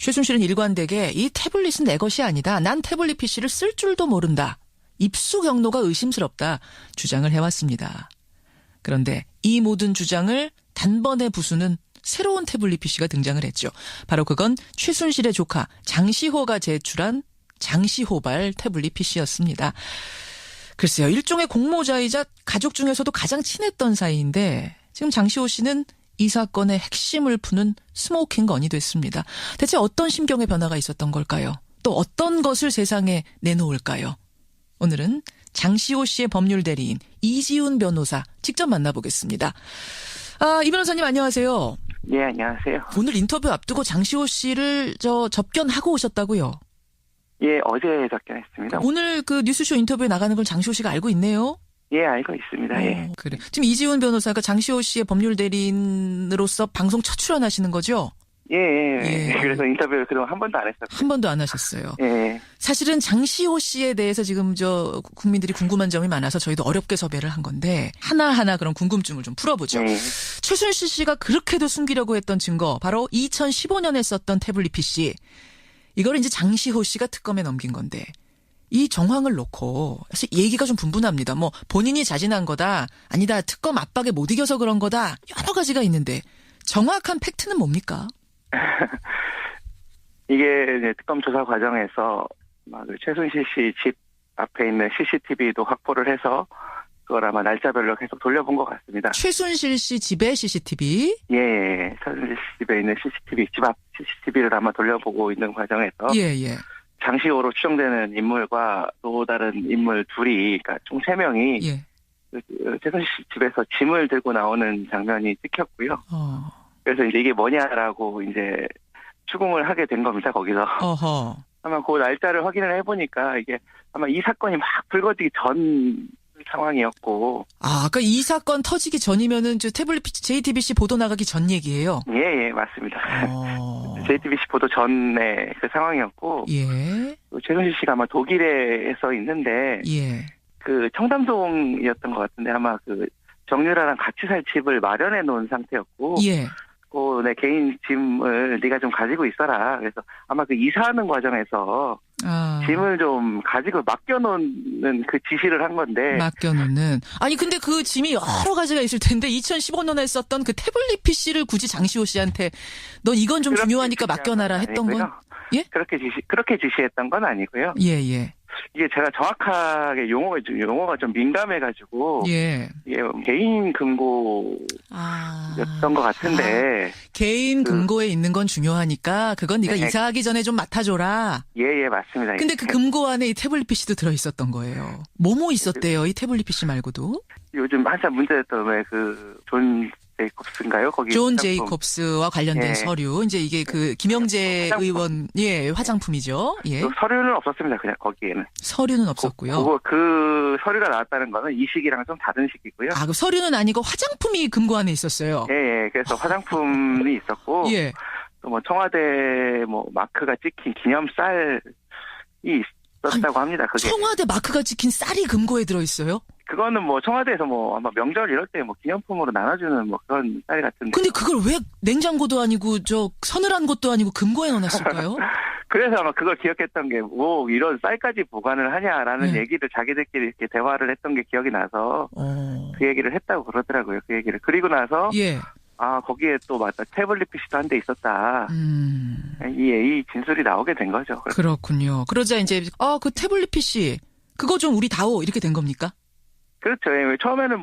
최순실은 일관되게 이 태블릿은 내 것이 아니다. 난 태블릿 PC를 쓸 줄도 모른다. 입수 경로가 의심스럽다. 주장을 해왔습니다. 그런데 이 모든 주장을 단번에 부수는 새로운 태블릿 PC가 등장을 했죠. 바로 그건 최순실의 조카 장시호가 제출한 장시호발 태블릿 PC였습니다. 글쎄요. 일종의 공모자이자 가족 중에서도 가장 친했던 사이인데 지금 장시호 씨는 이 사건의 핵심을 푸는 스모킹 건이 됐습니다. 대체 어떤 심경의 변화가 있었던 걸까요? 또 어떤 것을 세상에 내놓을까요? 오늘은 장시호 씨의 법률 대리인 이지훈 변호사 직접 만나보겠습니다. 이 변호사님 안녕하세요. 네, 안녕하세요. 오늘 인터뷰 앞두고 장시호 씨를 접견하고 오셨다고요? 예, 어제 접견했습니다. 오늘 그 뉴스쇼 인터뷰에 나가는 걸 장시호 씨가 알고 있네요? 예, 알고 있습니다. 예. 그래. 지금 이지훈 변호사가 장시호 씨의 법률 대리인으로서 방송 첫 출연하시는 거죠? 예. 그래서 인터뷰를 그동안 한 번도 안 했었어요. 한 번도 안 하셨어요. 예. 사실은 장시호 씨에 대해서 지금 국민들이 궁금한 점이 많아서 저희도 어렵게 섭외를 한 건데 하나하나 그런 궁금증을 좀 풀어보죠. 예. 최순실 씨가 그렇게도 숨기려고 했던 증거 바로 2015년에 썼던 태블릿 PC. 이걸 이제 장시호 씨가 특검에 넘긴 건데 이 정황을 놓고 사실 얘기가 좀 분분합니다. 뭐 본인이 자진한 거다. 아니다. 특검 압박에 못 이겨서 그런 거다. 여러 가지가 있는데 정확한 팩트는 뭡니까? 이게 이제 특검 조사 과정에서 최순실 씨 집 앞에 있는 CCTV도 확보를 해서 그걸 아마 날짜별로 계속 돌려본 것 같습니다. 최순실 씨 집에 CCTV? 예. 최순실 씨 집에 있는 CCTV, 집 앞 CCTV를 아마 돌려보고 있는 과정에서 예. 장시호로 추정되는 인물과 또 다른 인물 둘이, 그러니까 총 3명이 예. 최순실 씨 집에서 짐을 들고 나오는 장면이 찍혔고요. 그래서 이제 이게 뭐냐라고 이제 추궁을 하게 된 겁니다, 거기서. 어허. 아마 그 날짜를 확인을 해보니까 이게 아마 이 사건이 막 불거지기 전 상황이었고. 아까 이 사건 터지기 전이면은 태블릿 JTBC 보도 나가기 전 얘기예요? 예, 맞습니다. JTBC 보도 전에 그 상황이었고. 예. 최순실 씨가 아마 독일에서 있는데. 예. 그 청담동이었던 것 같은데 아마 그 정유라랑 같이 살 집을 마련해 놓은 상태였고. 예. 내 개인 짐을 네가 좀 가지고 있어라. 그래서 아마 그 이사하는 과정에서 짐을 좀 가지고 맡겨놓는 그 지시를 한 건데. 맡겨놓는. 아니 근데 그 짐이 여러 가지가 있을 텐데 2015년에 썼던 그 태블릿 PC를 굳이 장시호 씨한테 넌 이건 좀 중요하니까 맡겨놔라 했던 건? 예? 그렇게 지시했던 건 아니고요. 예. 이게 제가 정확하게 용어가 좀 민감해가지고. 예. 이게 개인 금고였던 것 같은데. 개인 금고에 있는 건 중요하니까 그건 네가 이사하기 전에 좀 맡아줘라. 예, 맞습니다. 근데 그 금고 안에 이 태블릿 PC도 들어있었던 거예요. 뭐뭐 있었대요, 이 태블릿 PC 말고도? 요즘 한참 문제였던 왜 존 제이콥스인가요? 거기 존 제이콥스와 관련된 서류. 이제 이게 그 김영재 의원 화장품이죠. 예. 서류는 없었습니다. 그냥 거기에는. 서류는 없었고요. 그 서류가 나왔다는 거는 이 시기랑 좀 다른 시기고요. 그 서류는 아니고 화장품이 금고 안에 있었어요. 예. 그래서 화장품이 있었고 예. 또 청와대 마크가 찍힌 기념 쌀이 있었다고 합니다. 그게. 청와대 마크가 찍힌 쌀이 금고에 들어 있어요? 그거는 청와대에서 아마 명절 이럴 때 기념품으로 나눠주는 그런 쌀 같은데. 근데 그걸 왜 냉장고도 아니고 서늘한 것도 아니고 금고에 넣어놨을까요? 그래서 아마 그걸 기억했던 게 이런 쌀까지 보관을 하냐라는 얘기를 자기들끼리 이렇게 대화를 했던 게 기억이 나서 그 얘기를 했다고 그러더라고요. 그 얘기를. 그리고 나서 거기에 또 맞다 태블릿 PC도 한 대 있었다. 이 진술이 나오게 된 거죠. 그렇군요. 그러자 이제 그 태블릿 PC 그거 좀 우리 다오 이렇게 된 겁니까? 그렇죠. 처음에는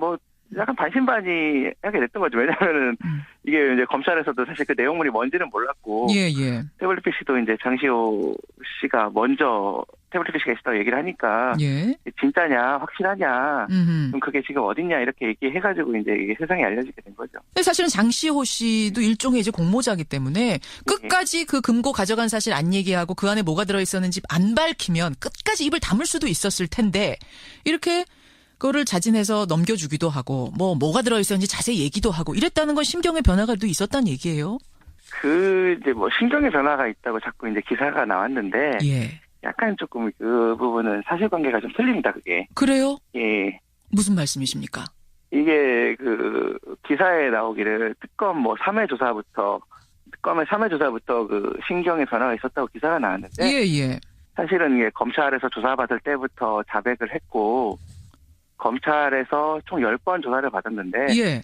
약간 반신반의하게 됐던 거죠. 왜냐면은 이게 이제 검찰에서도 사실 그 내용물이 뭔지는 몰랐고. 예. 태블릿 PC도 이제 장시호 씨가 먼저 태블릿 PC가 있었다고 얘기를 하니까. 예. 진짜냐, 확실하냐. 그럼 그게 지금 어딨냐 이렇게 얘기해가지고 이제 이게 세상에 알려지게 된 거죠. 근데 사실은 장시호 씨도 일종의 이제 공모자기 때문에 끝까지 그 금고 가져간 사실 안 얘기하고 그 안에 뭐가 들어있었는지 안 밝히면 끝까지 입을 다물 수도 있었을 텐데 이렇게 그거를 자진해서 넘겨주기도 하고 뭐가 들어있었는지 자세히 얘기도 하고 이랬다는 건 심경의 변화가 또 있었다는 얘기예요. 이제 심경의 변화가 있다고 자꾸 이제 기사가 나왔는데. 예. 약간 조금 그 부분은 사실관계가 좀 틀립니다, 그게. 그래요? 예. 무슨 말씀이십니까? 이게 기사에 나오기를 특검 3회 조사부터 특검의 3회 조사부터 그 신경의 변화가 있었다고 기사가 나왔는데. 예. 사실은 이게 검찰에서 조사받을 때부터 자백을 했고, 검찰에서 총 10번 조사를 받았는데. 예.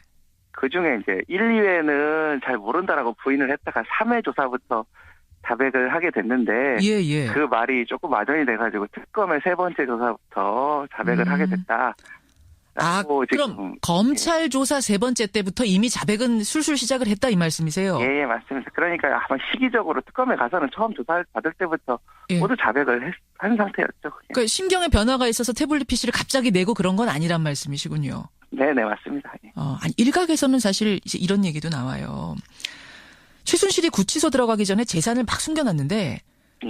그 중에 이제 1, 2회는 잘 모른다라고 부인을 했다가 3회 조사부터 자백을 하게 됐는데. 예. 그 말이 조금 와전이 돼가지고 특검의 3번째 조사부터 자백을 하게 됐다. 그럼 검찰 조사 3번째 때부터 이미 자백은 술술 시작을 했다 이 말씀이세요? 예, 맞습니다. 그러니까 아마 시기적으로 특검에 가서는 처음 조사를 받을 때부터 모두 자백을 한 상태였죠. 그러니까 심경의 변화가 있어서 태블릿 PC를 갑자기 내고 그런 건 아니란 말씀이시군요. 네, 맞습니다. 아니, 일각에서는 사실 이제 이런 얘기도 나와요. 최순실이 구치소 들어가기 전에 재산을 막 숨겨놨는데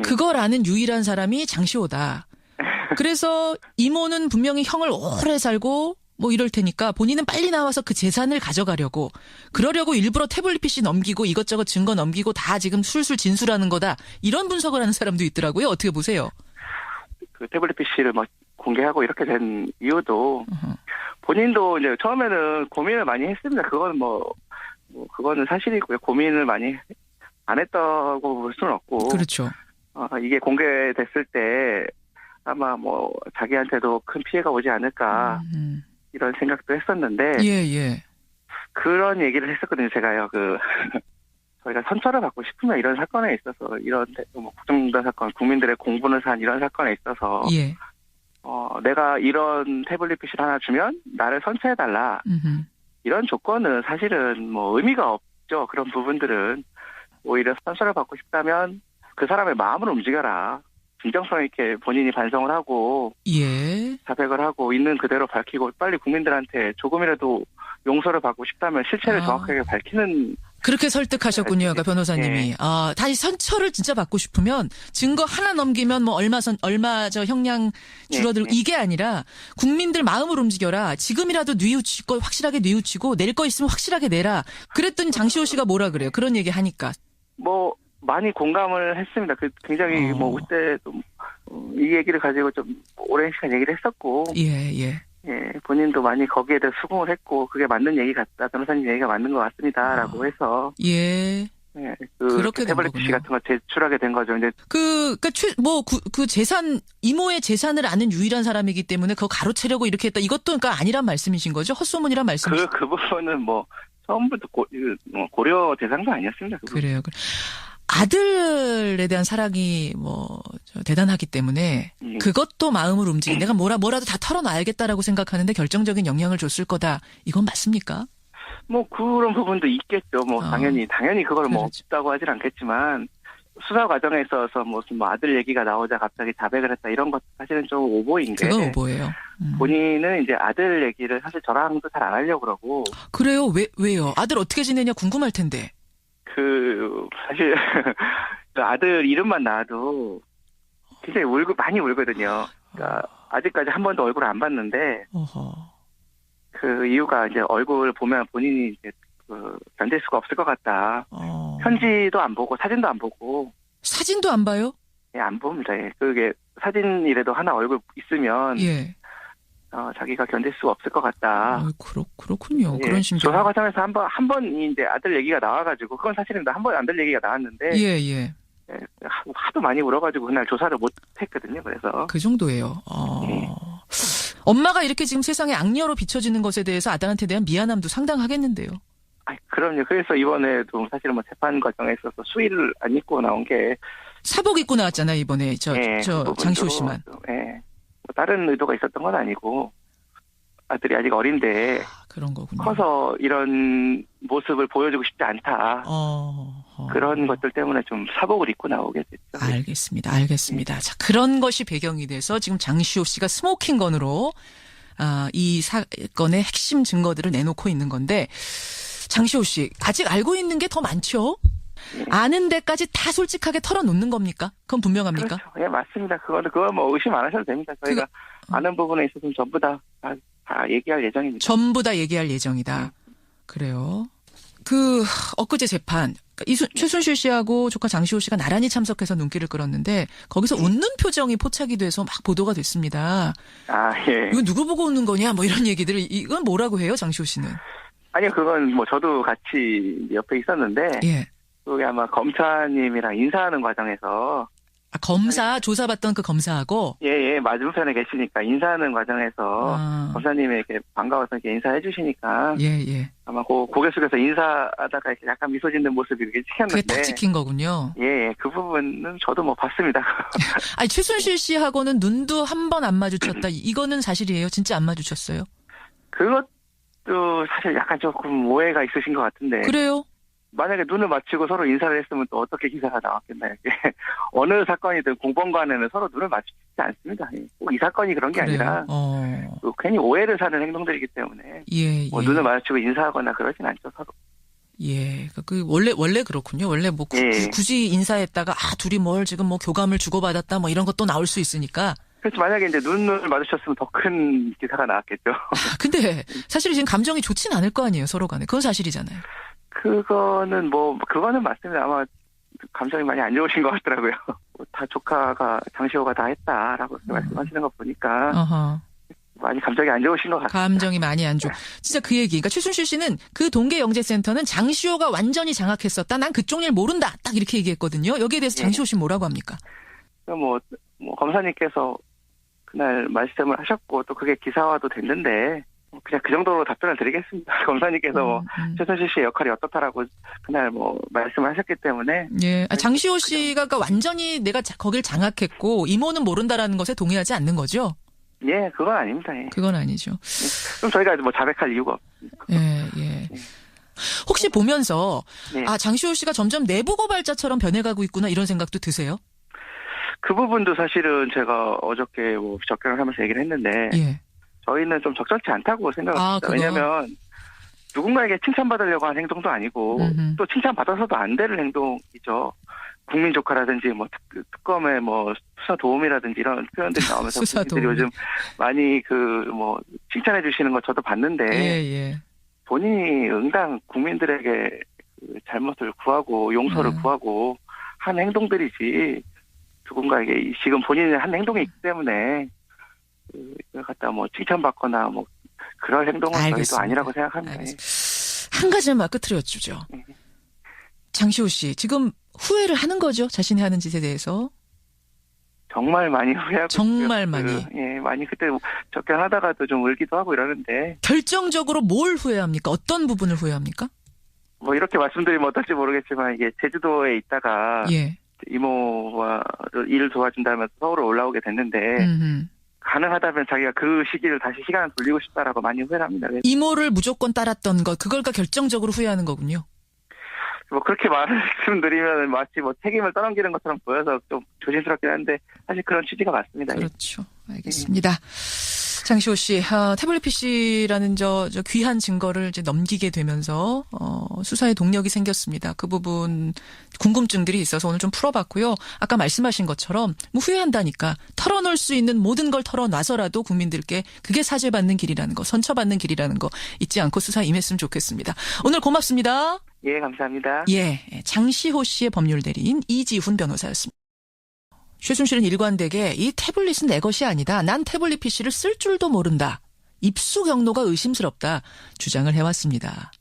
그걸 아는 유일한 사람이 장시호다. 그래서 이모는 분명히 형을 오래 살고 뭐 이럴 테니까 본인은 빨리 나와서 그 재산을 가져가려고 그러려고 일부러 태블릿 PC 넘기고 이것저것 증거 넘기고 다 지금 술술 진술하는 거다. 이런 분석을 하는 사람도 있더라고요. 어떻게 보세요? 그 태블릿 PC를 뭐 공개하고 이렇게 된 이유도 본인도 이제 처음에는 고민을 많이 했습니다. 그거는 그거는 사실이고요. 고민을 많이 안 했다고 볼 수는 없고. 그렇죠. 이게 공개됐을 때 아마 자기한테도 큰 피해가 오지 않을까 이런 생각도 했었는데. 예. 그런 얘기를 했었거든요. 제가요. 저희가 선처를 받고 싶으면 이런 사건에 있어서 이런 국정농단 사건, 국민들의 공분을 산 이런 사건에 있어서 예. 내가 이런 태블릿 PC를 하나 주면 나를 선처해달라. 이런 조건은 사실은 의미가 없죠. 그런 부분들은 오히려 선처를 받고 싶다면 그 사람의 마음을 움직여라. 진정성 있게 본인이 반성을 하고 자백을 하고 있는 그대로 밝히고 빨리 국민들한테 조금이라도 용서를 받고 싶다면 실체를 정확하게 밝히는. 그렇게 설득하셨군요. 그러니까 변호사님이. 다시 선처를 진짜 받고 싶으면 증거 하나 넘기면 얼마 저 형량 줄어들고 이게 아니라 국민들 마음을 움직여라. 지금이라도 뉘우치고 확실하게 뉘우치고 낼 거 있으면 확실하게 내라. 그랬더니 장시호 씨가 뭐라 그래요? 그런 얘기 하니까. 많이 공감을 했습니다. 굉장히 그때도 이 얘기를 가지고 좀 오랜 시간 얘기를 했었고. 예. 본인도 많이 거기에 대해 수긍을 했고 그게 맞는 얘기 같다. 변호사님 얘기가 맞는 것 같습니다라고 해서. 예. 그렇게 태블릿 PC 같은 거 제출하게 된 거죠. 이제 그 재산 이모의 재산을 아는 유일한 사람이기 때문에 그거 가로채려고 이렇게 했다. 이것도 그러니까 아니란 말씀이신 거죠? 헛소문이란 말씀이신 그 부분은 처음부터 고려 대상도 아니었습니다. 그래요. 아들에 대한 사랑이 대단하기 때문에 그것도 마음을 움직인 내가 뭐라도 다 털어놔야겠다라고 생각하는데 결정적인 영향을 줬을 거다. 이건 맞습니까? 그런 부분도 있겠죠. 당연히 그걸 없다고 하진 않겠지만 수사 과정에 있어서 무슨 아들 얘기가 나오자 갑자기 자백을 했다 이런 것 사실은 좀 오보인 게. 그건 오보예요. 본인은 이제 아들 얘기를 사실 저랑도 잘 안 하려고 그러고. 그래요? 왜요? 아들 어떻게 지내냐 궁금할 텐데. 사실 아들 이름만 나와도 굉장히 많이 울거든요. 그러니까 아직까지 한 번도 얼굴을 안 봤는데. 그 이유가 이제 얼굴 보면 본인이 이제 견딜 수가 없을 것 같다. 편지도 안 보고 사진도 안 보고. 사진도 안 봐요? 예, 안 봅니다. 예. 그게 사진이라도 하나 얼굴 있으면 자기가 견딜 수가 없을 것 같다. 그렇군요. 그런 심정. 조사 과정에서 한 번 이제 아들 얘기가 나와가지고 그건 사실은 한 번 아들 얘기가 나왔는데. 예. 하도 많이 울어가지고 그날 조사를 못했거든요. 그래서 그 정도예요. 엄마가 이렇게 지금 세상에 악녀로 비춰지는 것에 대해서 아들한테 대한 미안함도 상당하겠는데요. 그럼요. 그래서 이번에도 사실은 재판 과정에 있어서 수의를 안 입고 나온 게 사복 입고 나왔잖아요. 이번에 장시호 씨만. 다른 의도가 있었던 건 아니고 아들이 아직 어린데 그런 거군요. 커서 이런 모습을 보여주고 싶지 않다. 그런 것들 때문에 좀 사복을 입고 나오게 됐죠. 알겠습니다. 자, 그런 것이 배경이 돼서 지금 장시호 씨가 스모킹건으로 이 사건의 핵심 증거들을 내놓고 있는 건데 장시호 씨 아직 알고 있는 게 더 많죠? 아는 데까지 다 솔직하게 털어놓는 겁니까? 그건 분명합니까? 그렇죠. 예, 맞습니다. 그건 의심 안 하셔도 됩니다. 저희가 아는 부분에 있어서는 전부 다 얘기할 예정입니다. 전부 다 얘기할 예정이다. 그래요. 엊그제 재판 최순실 씨하고 조카 장시호 씨가 나란히 참석해서 눈길을 끌었는데 거기서 웃는 표정이 포착이 돼서 막 보도가 됐습니다. 예. 이건 누구 보고 웃는 거냐 이런 얘기들을 이건 뭐라고 해요 장시호 씨는? 아니요 그건 저도 같이 옆에 있었는데 그게 아마 검사님이랑 인사하는 과정에서 검사 조사받던 그 검사하고 예, 맞은편에 계시니까 인사하는 과정에서 검사님에게 반가워서 이렇게 인사해 주시니까 예. 아마 고개 숙여서 인사하다가 이렇게 약간 미소 짓는 모습이 이렇게 찍혔는데 그게 딱 찍힌 거군요. 예, 그 부분은 저도 뭐 봤습니다. 아니 최순실 씨하고는 눈도 한 번 안 마주쳤다. 이거는 사실이에요? 진짜 안 마주쳤어요? 그것도 사실 약간 조금 오해가 있으신 것 같은데. 그래요? 만약에 눈을 맞추고 서로 인사를 했으면 또 어떻게 기사가 나왔겠나요? 어느 사건이든 공범간에는 서로 눈을 맞추지 않습니다. 꼭 이 사건이 그런 게 그래요? 아니라 또 괜히 오해를 사는 행동들이기 때문에 뭐 눈을 마주치고 인사하거나 그러진 않죠, 서로. 예, 원래 그렇군요. 원래 뭐 굳이 인사했다가 둘이 뭘 지금 뭐 교감을 주고받았다 뭐 이런 것도 나올 수 있으니까. 그렇죠. 만약에 이제 눈을 마주쳤으면 더 큰 기사가 나왔겠죠. 근데 사실 지금 감정이 좋진 않을 거 아니에요, 서로 간에. 그건 사실이잖아요. 그거는 맞습니다. 아마 감정이 많이 안 좋으신 것 같더라고요. 다 조카가, 장시호가 다 했다라고 말씀하시는 거 보니까. 많이 감정이 안 좋으신 것 같아요. 감정이 많이 안 좋아. 진짜 그 얘기. 그러니까 최순실 씨는 그 동계영재센터는 장시호가 완전히 장악했었다. 난 그쪽 일 모른다. 딱 이렇게 얘기했거든요. 여기에 대해서 장시호 씨 뭐라고 합니까? 검사님께서 그날 말씀을 하셨고 또 그게 기사화도 됐는데 그냥 그 정도로 답변을 드리겠습니다. 검사님께서 최순실 씨의 역할이 어떻다라고 그날 말씀을 하셨기 때문에. 예. 장시호 씨가 그러니까 완전히 내가 거길 장악했고 이모는 모른다라는 것에 동의하지 않는 거죠? 예, 그건 아닙니다. 예. 그건 아니죠. 그럼 저희가 자백할 이유가 없습니다. 예. 혹시 보면서 장시호 씨가 점점 내부 고발자처럼 변해가고 있구나 이런 생각도 드세요? 그 부분도 사실은 제가 어저께 접견을 하면서 얘기를 했는데 저희는 좀 적절치 않다고 생각합니다. 왜냐하면 누군가에게 칭찬받으려고 하는 행동도 아니고 또 칭찬받아서도 안 되는 행동이죠. 국민 조카라든지 특검의 수사 도움이라든지 이런 표현들이 나오면서 국민들이 요즘 많이 칭찬해 주시는 거 저도 봤는데 본인이 응당 국민들에게 잘못을 구하고 용서를 구하고 한 행동들이지 누군가에게 지금 본인이 한 행동이 있기 때문에 이걸 갖다 칭찬받거나 그럴 행동은 저희도 아니라고 생각합니다. 한 가지만 끝으로 여쭈죠. 장시호 씨 지금 후회를 하는 거죠? 자신이 하는 짓에 대해서? 정말 많이 후회하고 정말 많이. 많이 그때 접견하다가도 좀 울기도 하고 이러는데. 결정적으로 뭘 후회합니까? 어떤 부분을 후회합니까? 이렇게 말씀드리면 어떨지 모르겠지만 이게 제주도에 있다가 이모와 일을 도와준다면서 서울에 올라오게 됐는데 가능하다면 자기가 그 시기를 다시 시간을 돌리고 싶다라고 많이 후회를 합니다. 이모를 무조건 따랐던 것, 그걸 결정적으로 후회하는 거군요. 그렇게 말씀드리면 마치 책임을 떠넘기는 것처럼 보여서 좀 조심스럽긴 한데 사실 그런 취지가 맞습니다. 그렇죠. 알겠습니다. 장시호 씨, 태블릿 PC라는 저 귀한 증거를 이제 넘기게 되면서 수사에 동력이 생겼습니다. 그 부분 궁금증들이 있어서 오늘 좀 풀어봤고요. 아까 말씀하신 것처럼 후회한다니까 털어놓을 수 있는 모든 걸 털어놔서라도 국민들께 그게 사죄받는 길이라는 거, 선처받는 길이라는 거 잊지 않고 수사에 임했으면 좋겠습니다. 오늘 고맙습니다. 예, 감사합니다. 예, 장시호 씨의 법률 대리인 이지훈 변호사였습니다. 최순실은 일관되게 이 태블릿은 내 것이 아니다. 난 태블릿 PC를 쓸 줄도 모른다. 입수 경로가 의심스럽다. 주장을 해왔습니다.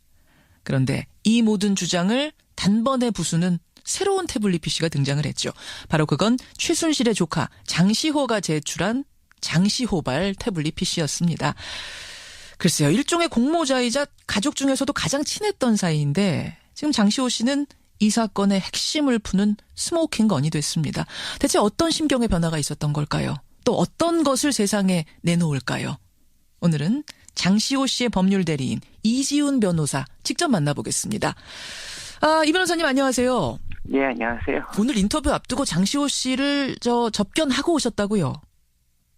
그런데 이 모든 주장을 단번에 부수는 새로운 태블릿 PC가 등장을 했죠. 바로 그건 최순실의 조카 장시호가 제출한 장시호발 태블릿 PC였습니다. 글쎄요. 일종의 공모자이자 가족 중에서도 가장 친했던 사이인데 지금 장시호 씨는 이 사건의 핵심을 푸는 스모킹 건이 됐습니다. 대체 어떤 심경의 변화가 있었던 걸까요? 또 어떤 것을 세상에 내놓을까요? 오늘은 장시호 씨의 법률 대리인 이지훈 변호사 직접 만나보겠습니다. 이 변호사님 안녕하세요. 네, 안녕하세요. 오늘 인터뷰 앞두고 장시호 씨를 접견하고 오셨다고요?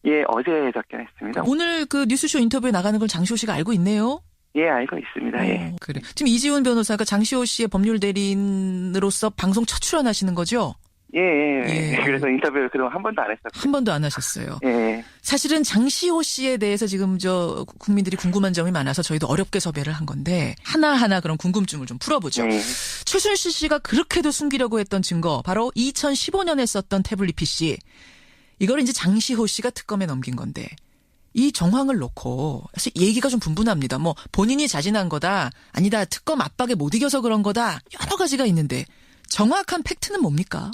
예, 어제 접견했습니다. 오늘 그 뉴스쇼 인터뷰에 나가는 걸 장시호 씨가 알고 있네요? 예, 알고 있습니다. 예. 그래. 지금 이지훈 변호사가 장시호 씨의 법률 대리인으로서 방송 첫 출연하시는 거죠? 예. 그래서 인터뷰를 그동안 한 번도 안 했었어요. 한 번도 안 하셨어요. 예. 사실은 장시호 씨에 대해서 지금 국민들이 궁금한 점이 많아서 저희도 어렵게 섭외를 한 건데 하나하나 그런 궁금증을 좀 풀어보죠. 최순실 씨가 그렇게도 숨기려고 했던 증거, 바로 2015년에 썼던 태블릿 PC. 이걸 이제 장시호 씨가 특검에 넘긴 건데 이 정황을 놓고 사실 얘기가 좀 분분합니다. 본인이 자진한 거다, 아니다, 특검 압박에 못 이겨서 그런 거다, 여러 가지가 있는데 정확한 팩트는 뭡니까?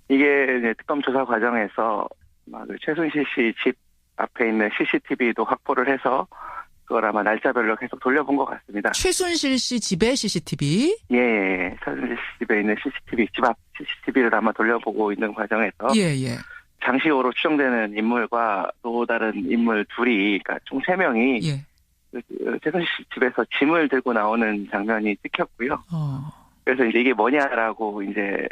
이게 이제 특검 조사 과정에서 최순실 씨 집 앞에 있는 CCTV도 확보를 해서 그걸 아마 날짜별로 계속 돌려본 것 같습니다. 최순실 씨 집에 CCTV? 예. 최순실 씨 집에 있는 CCTV, 집 앞 CCTV를 아마 돌려보고 있는 과정에서 예. 장시호로 추정되는 인물과 또 다른 인물 둘이, 그러니까 총 3명이 최순실 씨 집에서 짐을 들고 나오는 장면이 찍혔고요. 그래서 이제 이게 뭐냐라고 이제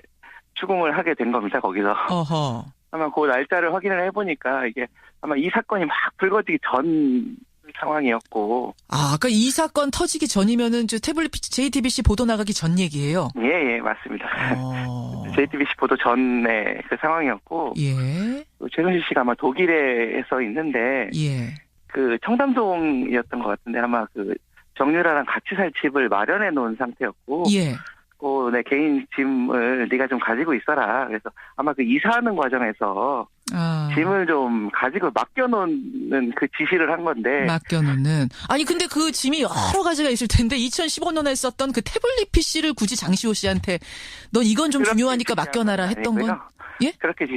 추궁을 하게 된 겁니다, 거기서. 어허. 아마 그 날짜를 확인을 해보니까 이게 아마 이 사건이 막 불거지기 전 상황이었고. 그러니까 이 사건 터지기 전이면은 태블릿 JTBC 보도 나가기 전 얘기예요? 예, 맞습니다. JTBC 보도 전에 그 상황이었고. 예. 최순실 씨가 아마 독일에서 있는데. 예. 그 청담동이었던 것 같은데 아마 그 정유라랑 같이 살 집을 마련해 놓은 상태였고. 예. 내 개인 짐을 네가 좀 가지고 있어라. 그래서 아마 그 이사하는 과정에서 짐을 좀 가지고 맡겨놓는 그 지시를 한 건데. 맡겨놓는. 아니 근데 그 짐이 여러 가지가 있을 텐데 2015년에 썼던 그 태블릿 PC를 굳이 장시호 씨한테 넌 이건 좀 중요하니까 맡겨놔라 했던 건? 예? 그렇게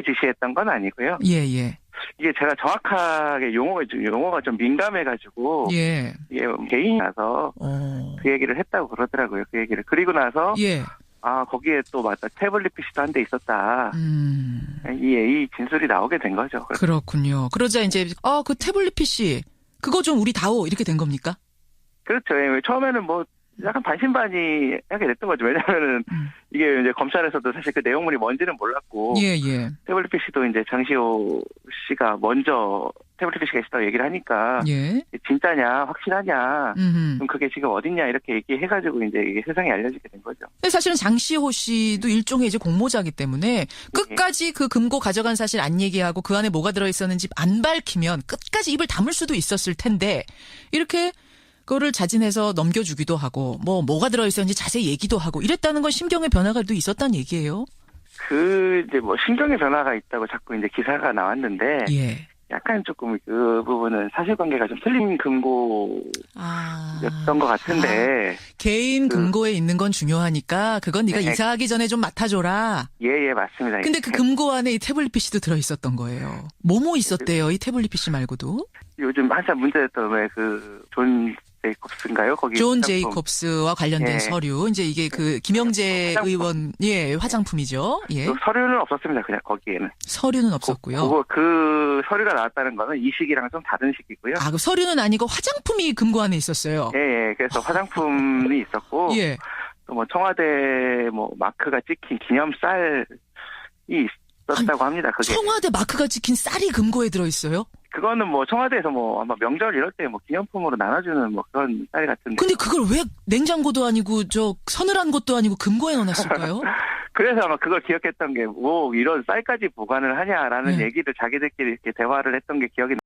지시했던 건 아니고요. 예. 이게 제가 정확하게 용어가 좀 민감해가지고. 예. 이게 개인이라서 그 얘기를 했다고 그러더라고요. 그 얘기를. 그리고 나서. 예. 거기에 또 맞다. 태블릿 PC도 한 대 있었다. 이 진술이 나오게 된 거죠. 그렇군요. 그러자 이제, 그 태블릿 PC, 그거 좀 우리 다오, 이렇게 된 겁니까? 그렇죠. 처음에는 약간 반신반의하게 됐던 거죠. 왜냐면은 이게 이제 검찰에서도 사실 그 내용물이 뭔지는 몰랐고. 예. 태블릿 PC도 이제 장시호 씨가 먼저 태블릿 PC가 있었다고 얘기를 하니까. 예. 진짜냐, 확실하냐. 그럼 그게 지금 어딨냐, 이렇게 얘기해가지고 이제 이게 세상에 알려지게 된 거죠. 근데 사실은 장시호 씨도 일종의 이제 공모자기 때문에 끝까지 그 금고 가져간 사실 안 얘기하고 그 안에 뭐가 들어있었는지 안 밝히면 끝까지 입을 다물 수도 있었을 텐데 이렇게 그거를 자진해서 넘겨주기도 하고 뭐가 들어있었는지 자세히 얘기도 하고 이랬다는 건 심경의 변화가 또 있었다는 얘기예요. 이제 심경의 변화가 있다고 자꾸 이제 기사가 나왔는데. 예. 약간 조금 그 부분은 사실관계가 좀 틀린 금고였던 것 같은데. 개인 금고에 있는 건 중요하니까 그건 네가 이사하기 전에 좀 맡아줘라. 예, 맞습니다. 근데 그 금고 안에 이 태블릿 PC도 들어있었던 거예요. 뭐뭐 있었대요, 이 태블릿 PC 말고도? 요즘 한참 문제됐던 존 제이콥스인가요? 거기 존 제이콥스와 관련된 서류. 이제 이게 그 김영재 의원 화장품이죠. 예. 서류는 없었습니다. 그냥 거기에는. 서류는 없었고요. 그 서류가 나왔다는 거는 이 시기랑 좀 다른 시기고요. 그 서류는 아니고 화장품이 금고 안에 있었어요. 예. 그래서 화장품이 있었고 예. 또 청와대 마크가 찍힌 기념 쌀이 있었다고 합니다. 그게. 청와대 마크가 찍힌 쌀이 금고에 들어 있어요? 그거는 청와대에서 아마 명절 이럴 때 기념품으로 나눠주는 그런 쌀 같은데. 근데 그걸 왜 냉장고도 아니고 서늘한 것도 아니고 금고에 넣어놨을까요? 그래서 아마 그걸 기억했던 게 이런 쌀까지 보관을 하냐라는 얘기를 자기들끼리 이렇게 대화를 했던 게 기억이